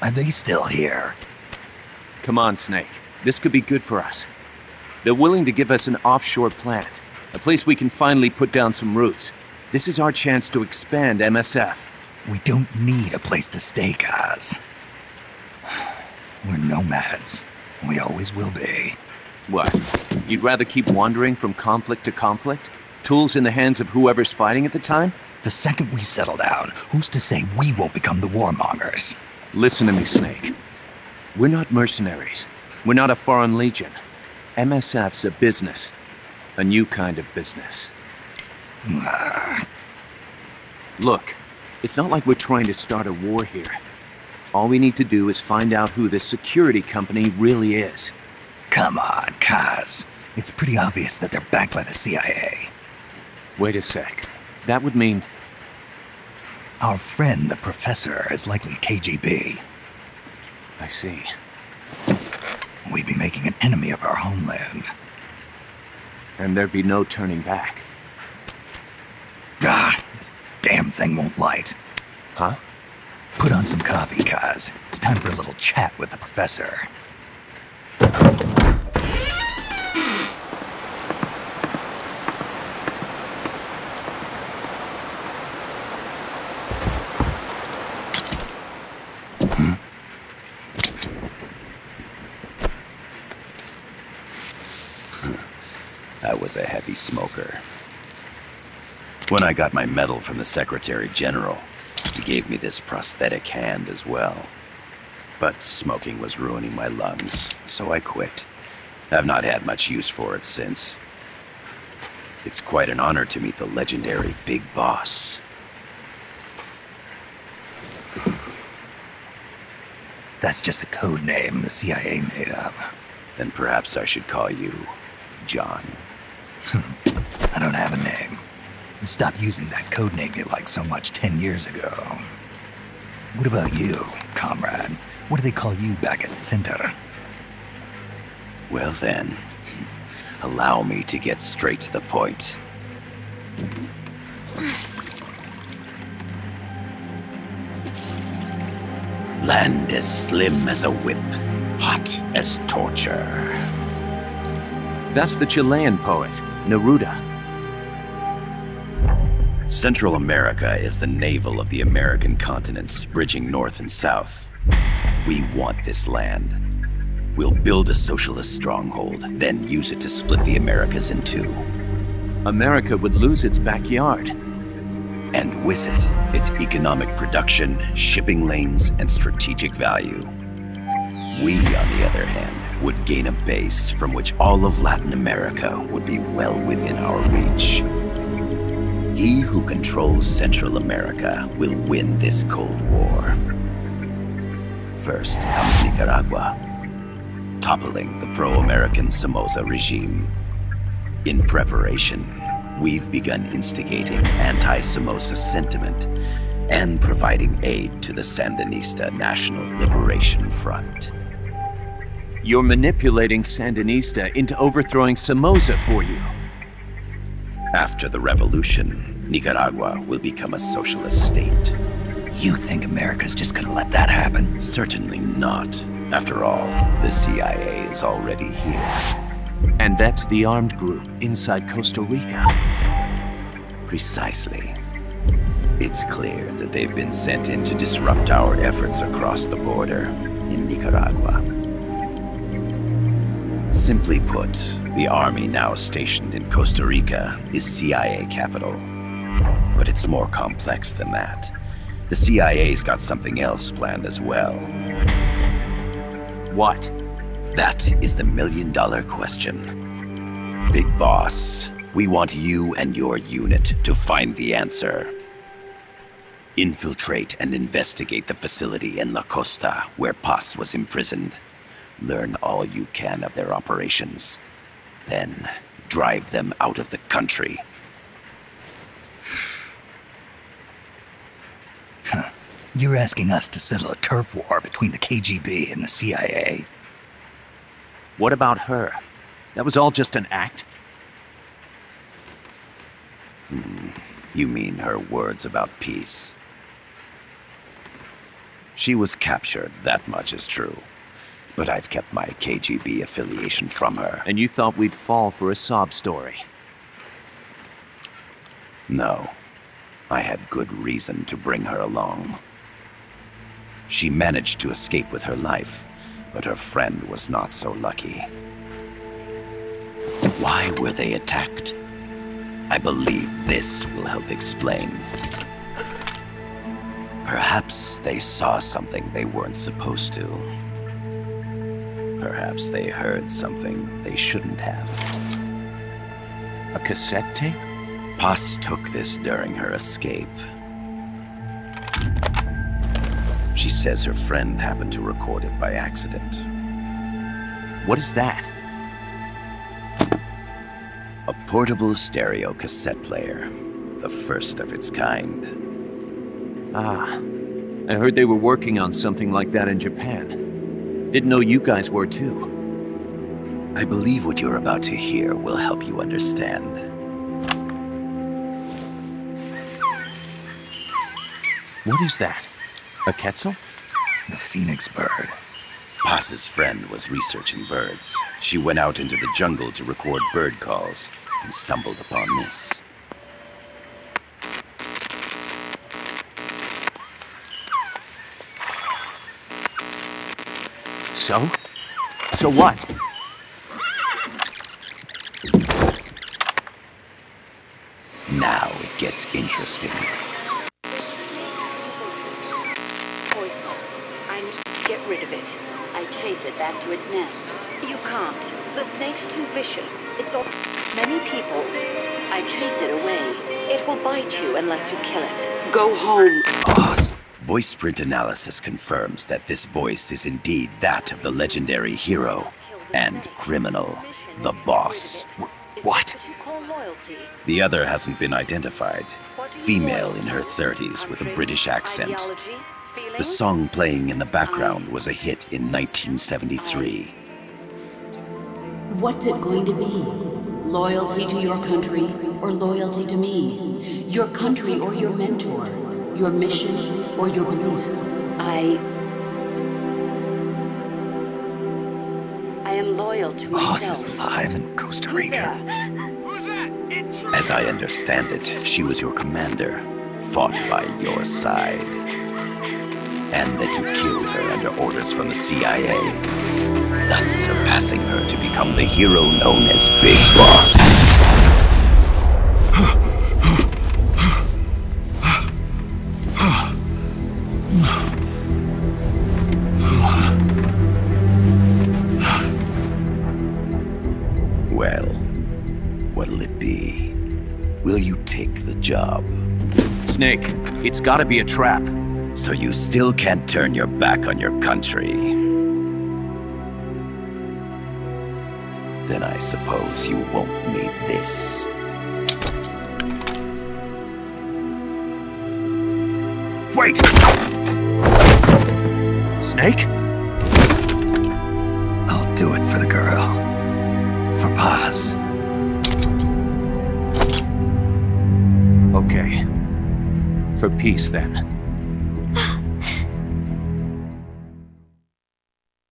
Are they still here? Come on, Snake. This could be good for us. They're willing to give us an offshore planet, a place we can finally put down some roots. This is our chance to expand MSF. We don't need a place to stay, Kaz. We're nomads. We always will be. What? You'd rather keep wandering from conflict to conflict? Tools in the hands of whoever's fighting at the time? The second we settle down, who's to say we won't become the warmongers? Listen to me, Snake. We're not mercenaries. We're not a foreign legion. MSF's a business. A new kind of business. Look, it's not like we're trying to start a war here. All we need to do is find out who this security company really is. Come on, Kaz. It's pretty obvious that they're backed by the CIA. Wait a sec. That would mean... Our friend, the professor, is likely KGB. I see. We'd be making an enemy of our homeland. And there'd be no turning back. This damn thing won't light. Huh? Put on some coffee, Kaz. It's time for a little chat with the professor. I was a heavy smoker. When I got my medal from the Secretary General, he gave me this prosthetic hand as well. But smoking was ruining my lungs, so I quit. I've not had much use for it since. It's quite an honor to meet the legendary Big Boss. That's just a code name the CIA made up. Then perhaps I should call you John. I don't have a name. Stop using that code name you liked so much 10 years ago. What about you, comrade? What do they call you back at Center? Well then, allow me to get straight to the point. Land as slim as a whip, hot as torture. That's the Chilean poet, Neruda. Central America is the navel of the American continents, bridging north and south. We want this land. We'll build a socialist stronghold, then use it to split the Americas in two. America would lose its backyard. And with it, its economic production, shipping lanes, and strategic value. We, on the other hand, would gain a base from which all of Latin America would be well within our reach. He who controls Central America will win this Cold War. First comes Nicaragua, toppling the pro-American Somoza regime. In preparation, we've begun instigating anti-Somoza sentiment and providing aid to the Sandinista National Liberation Front. You're manipulating Sandinista into overthrowing Somoza for you. After the revolution, Nicaragua will become a socialist state. You think America's just gonna let that happen? Certainly not. After all, the CIA is already here. And that's the armed group inside Costa Rica. Precisely. It's clear that they've been sent in to disrupt our efforts across the border in Nicaragua. Simply put, the army now stationed in Costa Rica is CIA capital. But it's more complex than that. The CIA's got something else planned as well. What? That is the million-dollar question. Big Boss, we want you and your unit to find the answer. Infiltrate and investigate the facility in La Costa where Paz was imprisoned. Learn all you can of their operations. Then, drive them out of the country. You're asking us to settle a turf war between the KGB and the CIA? What about her? That was all just an act? You mean her words about peace? She was captured, that much is true. But I've kept my KGB affiliation from her. And you thought we'd fall for a sob story? No. I had good reason to bring her along. She managed to escape with her life, but her friend was not so lucky. Why were they attacked? I believe this will help explain. Perhaps they saw something they weren't supposed to. Perhaps they heard something they shouldn't have. A cassette tape? Paz took this during her escape. She says her friend happened to record it by accident. What is that? A portable stereo cassette player. The first of its kind. Ah, I heard they were working on something like that in Japan. Didn't know you guys were too. I believe what you're about to hear will help you understand. What is that? A quetzal? The phoenix bird. Paz's friend was researching birds. She went out into the jungle to record bird calls and stumbled upon this. So? So what? Now it gets interesting. Poisonous. I need to get rid of it. I chase it back to its nest. You can't. The snake's too vicious. It's all... Many people. I chase it away. It will bite you unless you kill it. Go home. Boss. Voice print analysis confirms that this voice is indeed that of the legendary hero and criminal, the boss. What? The other hasn't been identified. Female in her 30s with a British accent. The song playing in the background was a hit in 1973. What's it going to be? Loyalty to your country or loyalty to me? Your country or your mentor? Your mission or your beliefs? I am loyal to Boss myself. is alive in Costa Rica. As I understand it, she was your commander, fought by your side. And that you killed her under orders from the CIA, thus surpassing her to become the hero known as Big Boss. Well, what'll it be? Will you take the job? Snake, it's gotta be a trap. So you still can't turn your back on your country? Then I suppose you won't need this. Wait! Snake? I'll do it for the girl. For Paz. Okay. For peace, then.